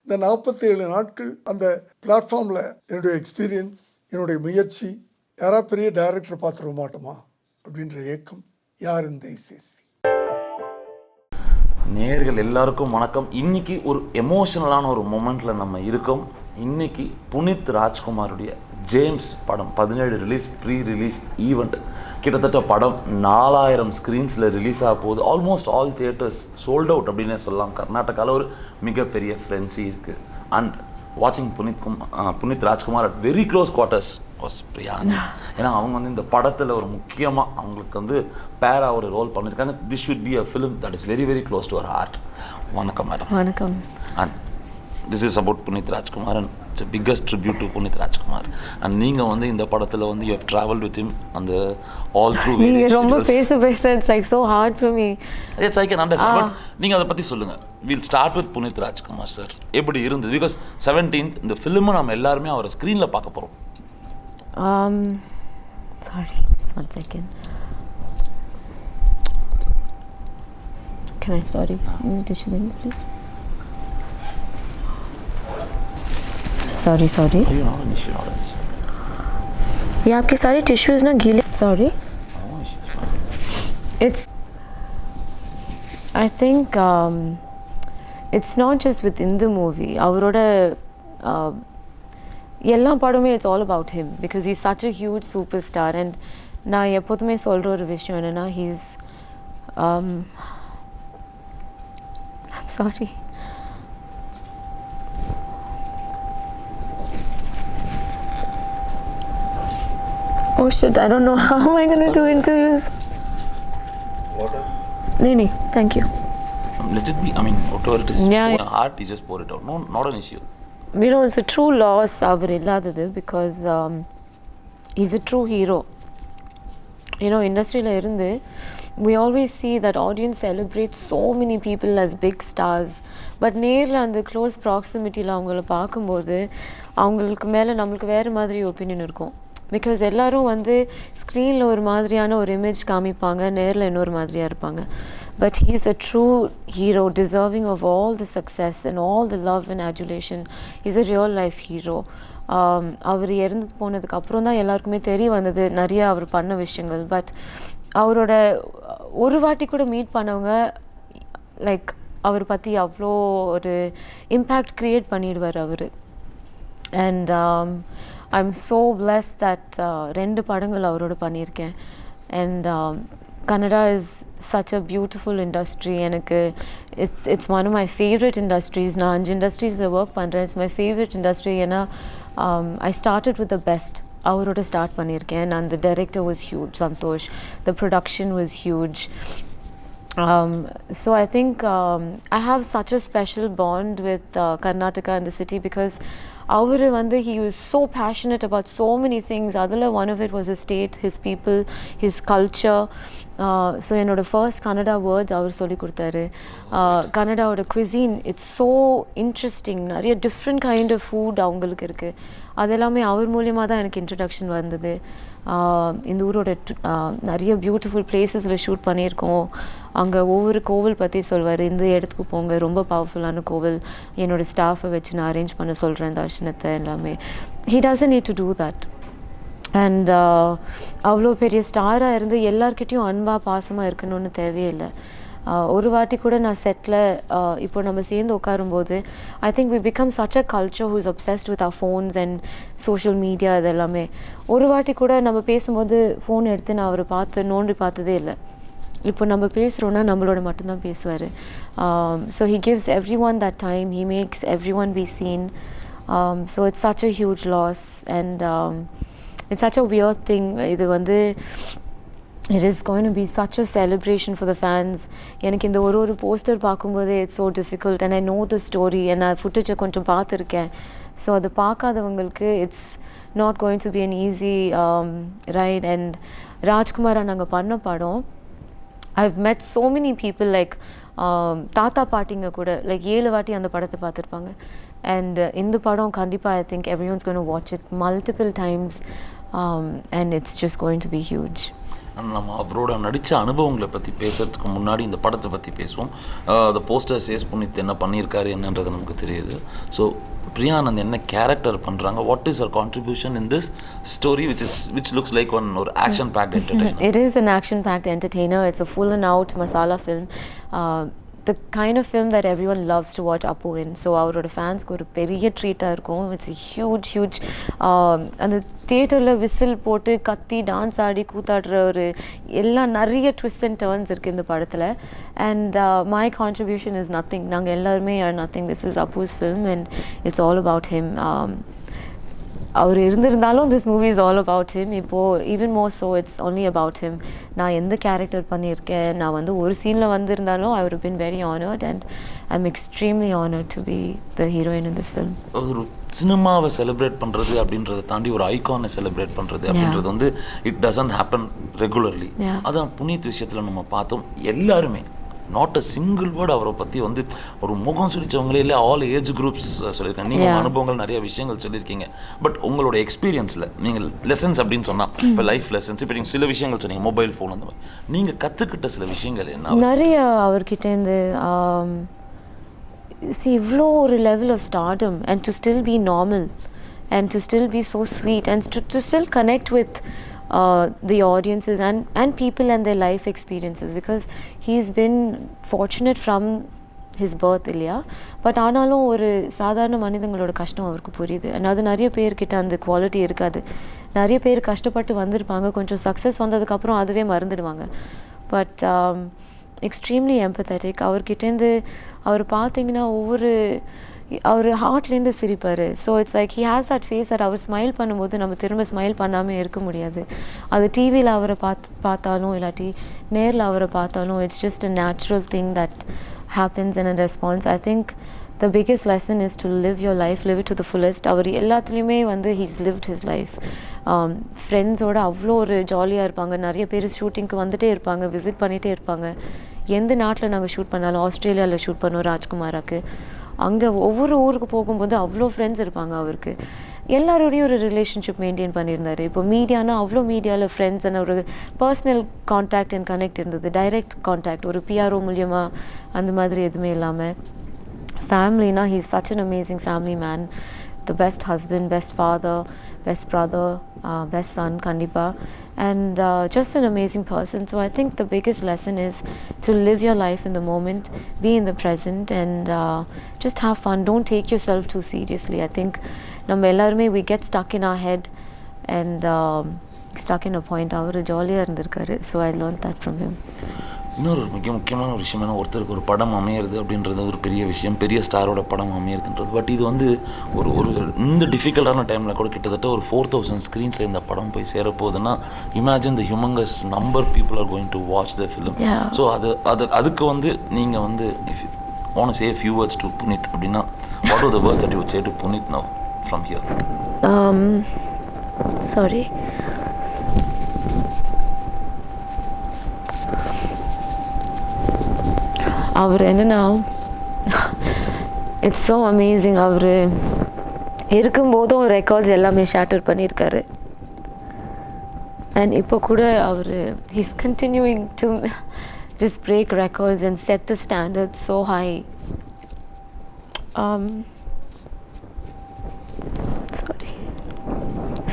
இந்த 47 நாட்கள் அந்த பிளாட்ஃபார்மில் என்னுடைய எக்ஸ்பீரியன்ஸ், என்னுடைய முயற்சி, யாராவது பெரிய டைரக்டரை பார்த்துட மாட்டோமா அப்படின்ற ஏக்கம் யார் இந்த இசேசி. நேயர்கள் எல்லாருக்கும் வணக்கம். இன்றைக்கி ஒரு எமோஷனலான ஒரு மொமெண்ட்டில் நம்ம இருக்கோம். இன்றைக்கி புனித் ராஜ்குமாருடைய ஜேம்ஸ் படம் 17 ரிலீஸ், ப்ரீ ரிலீஸ் ஈவெண்ட். கிட்டத்தட்ட படம் 4000 ஸ்க்ரீன்ஸில் ரிலீஸ் ஆக போகுது. Almost all theatres sold out அப்படின்னே சொல்லலாம். கர்நாடகாவில் ஒரு மிகப்பெரிய ஃப்ரெண்ட்ஸி இருக்குது. அண்ட் வாட்சிங் Puneeth Rajkumar at very close quarters was Priya Anand. ஏன்னா அவங்க வந்து இந்த படத்தில் ஒரு முக்கியமாக அவங்களுக்கு வந்து பேரா ஒரு ரோல் பண்ணியிருக்காங்க. This should be a film that is very very close to our heart. வணக்கம் மேடம். வணக்கம். And this is about Puneeth Rajkumar and it's a biggest tribute to Puneeth Rajkumar. And நீங்கள் வந்து இந்த படத்தில் வந்து you have travelled with him அந்த all through. நீங்கள் ரொம்ப பேச it's like so hard for me. Yes I can understand. But நீங்கள் அதை பற்றி சொல்லுங்கள். Will start with Puneeth Rajkumar sir. எப்படி இருந்தது? பிகாஸ் 17th இந்த ஃபிலிமை நம்ம எல்லாருமே அவரை ஸ்க்ரீனில் பார்க்க போகிறோம். Sorry, just one second. Can I, sorry, need tissue then, please? Sorry. Not an issue. ये आपके सारे टिश्यूज ना गीले. Sorry. It's, I think it's not just within the movie. அவரோட எல்லா படமே it's all about him because he's such a huge super star. And நான் எப்போதுமே சொல்கிற ஒரு விஷயம் என்னென்னா he's sorry oh shit, I don't know how am I going to do interviews. Water? No, thank you. Let it be. I mean, whatever it is. Yeah. Heart, you just pour it out. No, not an issue. You know, it's a true loss அவர் இல்லாதது because he's a true hero. You know, இண்டஸ்ட்ரியில் இருந்து we always see that audience celebrates so many people as big stars. But நேரில் அந்த close ப்ராக்சிமிட்டியில் அவங்கள பார்க்கும்போது அவங்களுக்கு மேலே நம்மளுக்கு வேறு மாதிரி ஒப்பீனியன் இருக்கும். பிகாஸ் எல்லோரும் வந்து ஸ்க்ரீனில் ஒரு மாதிரியான ஒரு இமேஜ் காமிப்பாங்க, நேரில் இன்னொரு மாதிரியாக இருப்பாங்க. But he is a true hero, deserving of all the success and all the love and adulation. He's a real life hero. அவர் இறந்து போனதுக்கு அப்புறம் தான் எல்லாருக்குமே தெரிய வந்தது நிறைய அவர் பண்ண விஷயங்கள். பட் அவரோட ஒரு வாட்டி கூட மீட் பண்ணவங்க லைக் அவர் பற்றி அவ்வளோ ஒரு இம்பேக்ட் க்ரியேட் பண்ணிடுவார் அவர். And I'm so blessed that 2 படங்கள் அவரோட பண்ணியிருக்கேன். And Kannada is such a beautiful industry. எனக்கு it's one of my favorite industries. நான் 5 industries work பண்ணுறேன். It's my favorite industry. ஏன்னா I started with the best. அவரோட ஸ்டார்ட் பண்ணியிருக்கேன். and the director was huge, Santosh. The production was huge. So I think I have such a special bond with Karnataka and the city because அவர் வந்து he was so passionate about so many things. அதில் one of it was his state, his people, his culture. So என்னோட first Kannada words அவர் சொல்லி கொடுத்தாரு. கன்னடாவோட cuisine it's so interesting. நிறைய different kind of food அவங்களுக்கு இருக்குது. அது எல்லாமே அவர் மூலியமாக தான் எனக்கு இன்ட்ரடக்ஷன் வந்தது. இந்த ஊரோட நிறைய பியூட்டிஃபுல் பிளேசஸில் ஷூட் பண்ணியிருக்கோம். அங்கே ஒவ்வொரு கோவில் பற்றி சொல்வார். இந்த இடத்துக்கு போங்க, ரொம்ப பவர்ஃபுல்லான கோவில், என்னோடய ஸ்டாஃபை வச்சு நான் அரேஞ்ச் பண்ண சொல்கிறேன் தர்ஷனத்தை எல்லாமே. He doesn't need to do that. And அவ்வளோ பெரிய ஸ்டாராக இருந்து எல்லார்கிட்டையும் அன்பாக பாசமாக இருக்கணும்னு தேவையில்லை. ஒரு வாட்டி கூட நான் செட்டில் இப்போ நம்ம சேர்ந்து உட்காரும்போது I think we become such a culture who is obsessed with our phones and social media. இது எல்லாமே ஒரு வாட்டி கூட நம்ம பேசும்போது ஃபோன் எடுத்து நான் அவரை நோண்டி பார்த்ததே இல்லை. இப்போ நம்ம பேசுகிறோன்னா நம்மளோட மட்டும்தான் பேசுவார். So he gives every one that time. He makes every one be seen. So it's such a huge loss and it's such a weird thing. இது வந்து it is going to be such a celebration for the fans. எனக்கு இந்த ஒரு poster பார்க்கும்போது it's so difficult and I know the story and நான் ஃபுட்டேஜை கொஞ்சம் பார்த்துருக்கேன். So அது பார்க்காதவங்களுக்கு it's not going to be an easy ride. And ராஜ்குமாரா நாங்கள் பண்ண படம் I've met so many people like தாத்தா பாட்டிங்க கூட லைக் 7 வாட்டி அந்த படத்தை பார்த்துருப்பாங்க. அண்ட் இந்த படம் கண்டிப்பாக I think everyone's going to watch it multiple times and it's just going to be huge. நம்ம அவரோட நடித்த அனுபவங்களை பற்றி பேசுகிறதுக்கு முன்னாடி இந்த படத்தை பற்றி பேசுவோம். த போஸ்டர் சேஸ் புனித் என்ன பண்ணியிருக்காரு என்னன்றது நமக்கு தெரியுது. ஸோ பிரியா ஆனந்த் என்ன கேரக்டர் பண்ணுறாங்க, what is our contribution in this story which looks like ஒரு action packed entertainer? It is an action packed entertainer. It's a full and out masala film. The kind of film that everyone loves to watch Appu in. So அவரோட ஃபேன்ஸ்க்கு ஒரு பெரிய ட்ரீட்டாக இருக்கும். It's huge அந்த தியேட்டரில் whistle போட்டு கத்தி dance ஆடி கூத்தாடுற ஒரு எல்லாம் நிறைய ட்விஸ்ட் அண்ட் டர்ன்ஸ் இருக்குது இந்த படத்தில். And my contribution is nothing. நாங்கள் எல்லாருமே are nothing. This is Appu's film and it's all about him. அவர் இருந்திருந்தாலும் this movie is all about him. இப்போது even more so it's only about him. நான் எந்த கேரக்டர் பண்ணியிருக்கேன், நான் வந்து ஒரு சீனில் வந்திருந்தாலும் I would been very honoured and I am extremely honoured to be the heroine in this film. ஒரு சினிமாவை செலிப்ரேட் பண்ணுறது அப்படின்றத தாண்டி ஒரு ஐகானை செலிப்ரேட் பண்ணுறது அப்படின்றது வந்து இட் டசன்ட் ஹேப்பன் ரெகுலர்லி. அதான் புனீத் விஷயத்தில் நம்ம பார்த்தோம். எல்லாருமே நாட் அ சிங்கிள் வேர்டு அவரை பற்றி வந்து ஒரு முகம் சுழிச்சவங்களே இல்லை, ஆல் ஏஜ் குரூப்ஸ் சொல்லியிருக்காங்க. நீங்கள் அனுபவங்கள் நிறைய விஷயங்கள் சொல்லியிருக்கீங்க. பட் உங்களோட எக்ஸ்பீரியன்ஸில் நீங்கள் லெசன்ஸ் அப்படின்னு சொன்னால் இப்போ லைஃப் லெசன்ஸ், இப்போ நீங்கள் சில விஷயங்கள் சொன்னீங்க, மொபைல் ஃபோன் அந்த மாதிரி நீங்கள் கற்றுக்கிட்ட சில விஷயங்கள் என்ன? நிறைய அவர்கிட்டேருந்து இவ்வளோ ஒரு level of stardom and to still be normal and to still be so sweet and to still connect with the audiences and people and their life experiences, because he's been fortunate from his birth இல்லையா. But ஆனாலும் ஒரு சாதாரண மனிதங்களோட கஷ்டம் அவருக்கு புரியுது. And அது நிறைய பேர்கிட்ட அந்த குவாலிட்டி இருக்காது. நிறைய பேர் கஷ்டப்பட்டு வந்திருப்பாங்க, கொஞ்சம் சக்ஸஸ் வந்ததுக்கப்புறம் அதுவே மறந்துடுவாங்க. But extremely empathetic. அவர்கிட்டேருந்து அவர் பார்த்தீங்கன்னா அவர் ஹார்ட்லேருந்து சிரிப்பார். So it's like he has that face that அவர் ஸ்மைல் பண்ணும்போது நம்ம திரும்ப ஸ்மைல் பண்ணாமல் இருக்க முடியாது. அது டிவியில் அவரை பார்த்தாலும் இல்லாட்டி நேரில் அவரை பார்த்தாலும் it's just a natural thing that happens in a response. I think the biggest lesson is to live your life, live it to the fullest. அவர் எல்லாத்துலேயுமே வந்து ஹீஸ் லிவ்ட் ஹிஸ் லைஃப். ஃப்ரெண்ட்ஸோடு அவ்வளோ ஒரு ஜாலியாக இருப்பாங்க. நிறைய பேர் ஷூட்டிங்க்கு வந்துகிட்டே இருப்பாங்க, விசிட் பண்ணிகிட்டே இருப்பாங்க. எந்த நாட்டில் நாங்கள் ஷூட் பண்ணாலும், ஆஸ்திரேலியாவில் ஷூட் பண்ணுவோம் ராஜ்குமாராக்கு, அங்கே ஒவ்வொரு ஊருக்கு போகும்போது அவ்வளோ ஃப்ரெண்ட்ஸ் இருப்பாங்க அவருக்கு. எல்லாரோடையும் ஒரு ரிலேஷன்ஷிப் மெயின்டைன் பண்ணியிருந்தார். இப்போ மீடியானா அவ்வளோ மீடியாவில் ஃப்ரெண்ட்ஸ் அண்ட் ஒரு பர்சனல் கான்டாக்ட் அண்ட் கனெக்ட் இருந்தது, டைரக்ட் கான்டாக்ட், ஒரு பிஆர்ஓ மூலியமாக அந்த மாதிரி எதுவுமே இல்லாமல். ஃபேமிலினா he is such an amazing family man, the best husband, best father, best brother, best son கண்டிப்பாக, and just an amazing person. So I think the biggest lesson is to live your life in the moment, be in the present, and just have fun. Don't take yourself too seriously. I think நம்ம எல்லாருமே we get stuck in our head and stuck in a point. அவர் ஜாலியாக இருந்திருக்காரு. So I learned that from him. இன்னொரு முக்கியமான ஒரு விஷயம் என்ன, ஒருத்தருக்கு ஒரு படம் அமையிறது அப்படின்றது ஒரு பெரிய விஷயம், பெரிய ஸ்டாரோட படம் அமையிறதுன்றது. பட் இது வந்து ஒரு இந்த டிஃபிகல்ட்டான டைமில் கூட கிட்டத்தட்ட ஒரு 4000 ஸ்க்ரீன்ஸில் இந்த படம் போய் சேரப்போகுதுன்னா imagine the humongous number people are going to watch the film. So அதுக்கு வந்து நீங்கள் வந்து if you want to say few words to Puneeth அப்படின்னா what are the words that you would say to Puneeth now from here? Sorry. அவர் என்னென்னா it's so amazing. அவர் இருக்கும்போதும் records எல்லாமே chatter பண்ணியிருக்காரு. அண்ட் இப்போ கூட அவர் he's continuing to just break records and set the standard so high. Sorry.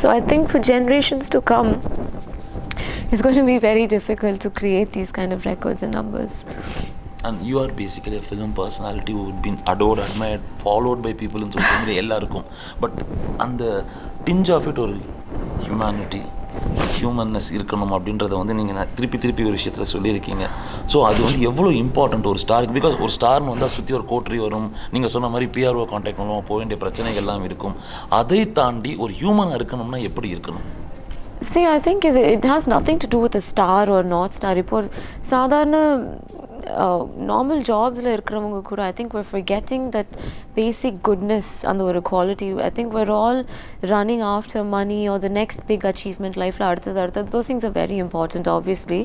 So I think for generations to come it's going to be very difficult to create these kind of records and numbers. And you are basically a film personality who would be adored, admired, followed by people in social media எல்லாருக்கும். But அந்த tinge of it ஒரு humanity, humanness இருக்கணும் அப்படின்றத வந்து நீங்கள் திருப்பி ஒரு விஷயத்தில் சொல்லியிருக்கீங்க. ஸோ அது வந்து எவ்வளோ இம்பார்ட்டண்ட் ஒரு ஸ்டாருக்கு. பிகாஸ் ஒரு ஸ்டார்னு வந்தால் சுற்றி ஒரு கோட்ரி வரும், நீங்கள் சொன்ன மாதிரி பிஆர்ஓ கான்டாக்ட் மூலமாக போக வேண்டிய பிரச்சனைகள் எல்லாம் இருக்கும். அதை தாண்டி ஒரு ஹியூமனாக இருக்கணும்னா எப்படி இருக்கணும்? See, I think it has nothing to do with a star or not star. இப்போ சாதாரண நார்மல் ஜாப்ஸில் இருக்கிறவங்க கூட I think we're forgetting that basic goodness அந்த ஒரு quality. I think we're all running after money or the next big achievement லைஃப்பில் அடுத்தது. Those things are very important obviously,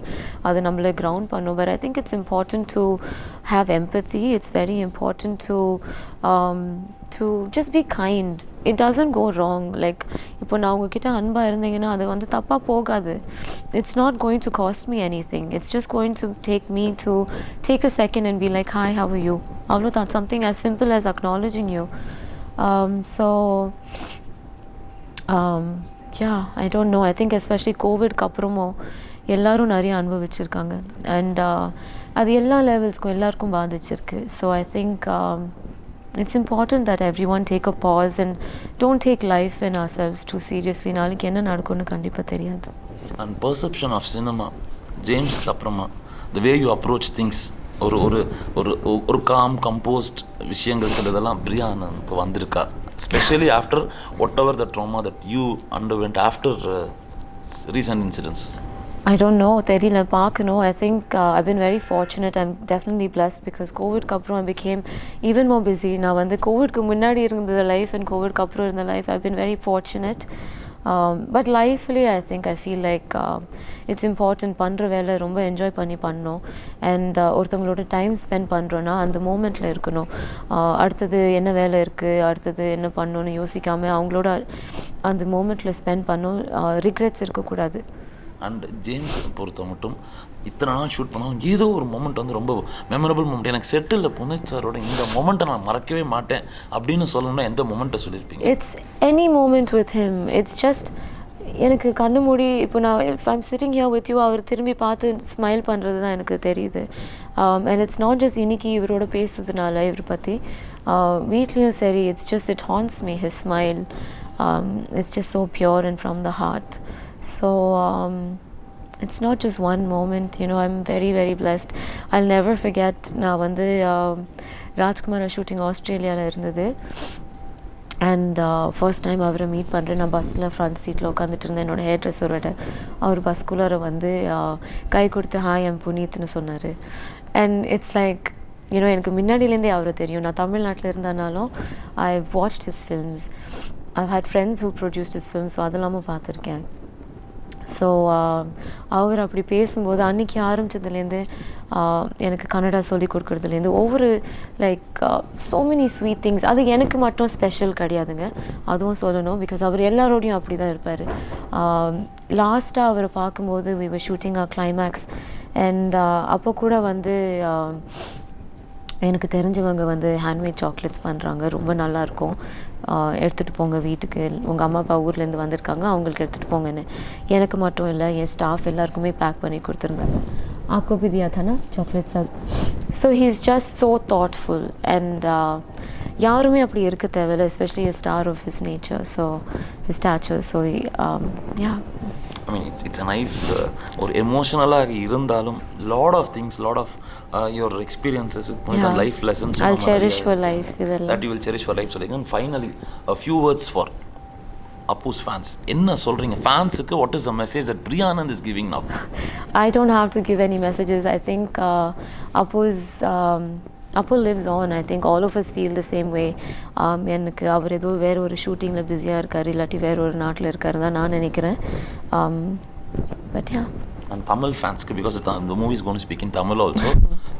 அது நம்மளை கிரவுண்ட் பண்ணும். But I think it's important to have empathy. It's very important to just be kind. It doesn't go wrong. Like இப்போ நான் உங்ககிட்ட அன்பாக இருந்தீங்கன்னா அது வந்து தப்பாக போகாது. It's not going to cost me anything. It's just going to take me to take a second and be like hi how are you, அவ்வளோதான். Something as simple as acknowledging you. So yeah, I don't know. I think especially கோவிட்க்கு அப்புறமும் எல்லாரும் நிறைய அனுபவிச்சிருக்காங்க. And அது எல்லா லெவல்ஸ்க்கும் எல்லாருக்கும் பாதிச்சிருக்கு. So I think it's important that everyone take a pause and don't take life and ourselves too seriously. நாளைக்கு என்ன நடக்கும்னு கண்டிப்பாக தெரியாது. அண்ட் பர்செப்ஷன் ஆஃப் சினிமா ஜேம்ஸ்க்கு அப்புறமா the way you approach things, ஒரு ஒரு ஒரு ஒரு காம் கம்போஸ்ட் விஷயங்கள் சிலதெல்லாம் பிரியா ஆனந்த்க்கு வந்திருக்கா, specially after what ever the drama that you underwent after recent incidents? I don't know, தெரியல, பார்க்கணும். I think I've been very fortunate. I'm definitely blessed because கோவிட்க்கு அப்புறம் I became even more busy. நான் வந்து கோவிட்க்கு முன்னாடி இருந்த லைஃப் அண்ட் கோவிட்க்கு அப்புறம் இருந்த life I've been very fortunate. But lifely I think I feel like it's important. பண்ணுற வேலை ரொம்ப என்ஜாய் பண்ணி பண்ணணும். அண்ட் ஒருத்தவங்களோட டைம் ஸ்பெண்ட் பண்ணுறோன்னா அந்த மூமெண்ட்டில் இருக்கணும். அடுத்தது என்ன வேலை இருக்குது, அடுத்தது என்ன பண்ணணும்னு யோசிக்காமல் அவங்களோட அந்த மூமெண்ட்டில் ஸ்பெண்ட் பண்ணணும். ரிக்ரெட்ஸ் இருக்கக்கூடாது. அண்ட் ஜேம்ஸ் பொறுத்த மட்டும் இத்தனை நாள் ஷூட் பண்ணாலும் ஏதோ ஒரு மொமெண்ட் வந்து ரொம்ப மெமரபிள் மொமெண்ட், எனக்கு செட்டில் புனித் சாரோட இந்த மொமெண்ட்டை நான் மறக்கவே மாட்டேன் அப்படின்னு சொல்லணும்னா எந்த மொமெண்ட்டை சொல்லியிருப்பீங்க? It's any moment with him. It's just எனக்கு கண்ணு மூடி இப்போ நான் if I'm sitting here with you அவர் திரும்பி பார்த்து ஸ்மைல் பண்ணுறது தான் எனக்கு தெரியுது. அண்ட் இட்ஸ் நாட் ஜஸ்ட் இன்னைக்கு இவரோட பேசுறதுனால இவரை பற்றி வீட்லேயும் சரி, it's just it Hans me his smile. It's just so pure and from the heart. So it's not just one moment, you know. I'm very very blessed. I'll never forget. நான் வந்து Rajkumar shooting ஆஸ்திரேலியாவில் இருந்தது. And first time அவரை meet பண்ணுறேன். நான் பஸ்ஸில் front சீட்டில் உட்காந்துட்டு இருந்தேன். என்னோடய ஹேர் ட்ரெஸ்ஸரோட அவர் பஸ்குள்ளார வந்து கை கொடுத்து ஹாய் எம் புனீத்னு சொன்னார். அண்ட் இட்ஸ் லைக் யூனோ எனக்கு முன்னாடியிலேருந்தே அவரை தெரியும். நான் தமிழ்நாட்டில் இருந்தனாலும் I watched his films. I've had friends who produced his films, so அதெல்லாமும் பார்த்துருக்கேன். ஸோ அவர் அப்படி பேசும்போது அன்றைக்கி ஆரம்பித்ததுலேருந்து எனக்கு கன்னடா சொல்லி கொடுக்குறதுலேருந்து ஒவ்வொரு like so many sweet things. அது எனக்கு மட்டும் ஸ்பெஷல் கிடையாதுங்க, அதுவும் சொல்லணும். பிகாஸ் அவர் எல்லாரோடையும் அப்படி தான் இருப்பார். லாஸ்ட்டாக அவரை பார்க்கும்போது we were shooting our climax and அப்போ கூட வந்து எனக்கு தெரிஞ்சவங்க வந்து ஹேண்ட்மேட் சாக்லேட்ஸ் பண்ணுறாங்க, ரொம்ப நல்லாயிருக்கும், எடுத்துகிட்டு போங்க வீட்டுக்கு, உங்கள் அம்மா அப்பா ஊர்லேருந்து வந்திருக்காங்க அவங்களுக்கு எடுத்துகிட்டு போங்கன்னு. எனக்கு மட்டும் இல்லை, என் ஸ்டாஃப் எல்லாருக்குமே பேக் பண்ணி கொடுத்துருந்தாங்க. आपको भी दिया था ना चॉकलेट सब. So he's just so thoughtful and யாருமே அப்படி இருக்க தேவையில்லை, especially a star of his nature, so his stature. So yeah, I mean it's a nice ஒரு எமோஷனலாக இருந்தாலும் lot of things, lot of your experiences with Puneeth and life lessons I'll cherish for life that you will cherish for life. So and finally a few words for Appu's fans. என்ன சொல்றீங்க ஃபேன்ஸுக்கு? what is the message that Priya Anand is giving now? I don't have to give any messages. I think Appu lives on. I think all of us feel the same way. எனக்கு அவர் ஏதோ வேற ஒரு ஷூட்டிங்கில் பிஸியாக இருக்கார், இல்லாட்டி வேற ஒரு நாட்டில் இருக்காரு தான் நான் நினைக்கிறேன். But yeah, and Tamil fans, because the movie is going to speak in Tamil also.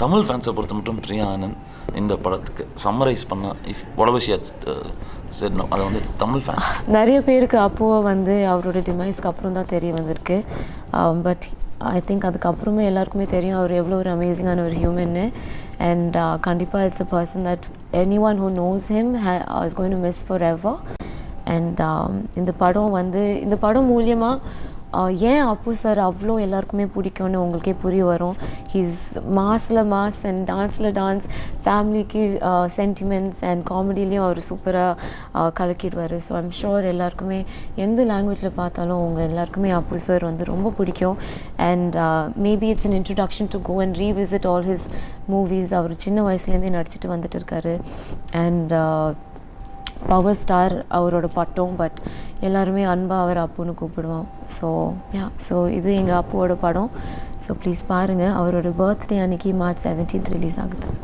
Tamil fans பொறுத்த மட்டும் பிரியா ஆனந்த் இந்த படத்துக்கு சம்மரைஸ் பண்ணால் if whatever she had said now, அது வந்து தமிழ் ஃபேன்ஸ் நிறைய பேருக்கு அப்போவை வந்து அவரோட டிமைஸ்க்கு அப்புறம் தான் தெரிய வந்திருக்கு. பட் ஐ திங்க் அதுக்கப்புறமே எல்லாருக்குமே தெரியும் அவர் எவ்வளோ ஒரு அமேசிங்கான ஒரு ஹியூமன்னு. அண்ட் கண்டிப்பாக it's a person that any one who knows him is going to miss for ever. And இந்த படம் மூலியமாக ஏன் அப்பு சார் அவ்வளோ எல்லாருக்குமே பிடிக்கும்னு உங்களுக்கே புரிய வரும். ஹீஸ் மாஸில் மாஸ் அண்ட் டான்ஸில் டான்ஸ், ஃபேமிலிக்கு சென்டிமெண்ட்ஸ் அண்ட் காமெடிலையும் அவர் சூப்பராக கலக்கிடுவார். ஸோ ஐம் ஷுர் எல்லாருக்குமே எந்த லாங்குவேஜில் பார்த்தாலும் உங்கள் எல்லாருக்குமே அப்பு சார் வந்து ரொம்ப பிடிக்கும். And maybe it's an introduction to go and revisit all his movies. அவர் சின்ன வயசுலேருந்தே நடிச்சிட்டு வந்துட்டு இருக்காரு. அண்ட் பவர் ஸ்டார் அவரோட பட்டம், பட் எல்லாருமே அன்பாக அவர் அப்புன்னு கூப்பிடுவோம். ஸோ இது எங்கள் அப்புவோட படம். ஸோ ப்ளீஸ் பாருங்கள். அவரோட பர்த்டே அன்றைக்கி March 17th ரிலீஸ் ஆகுது.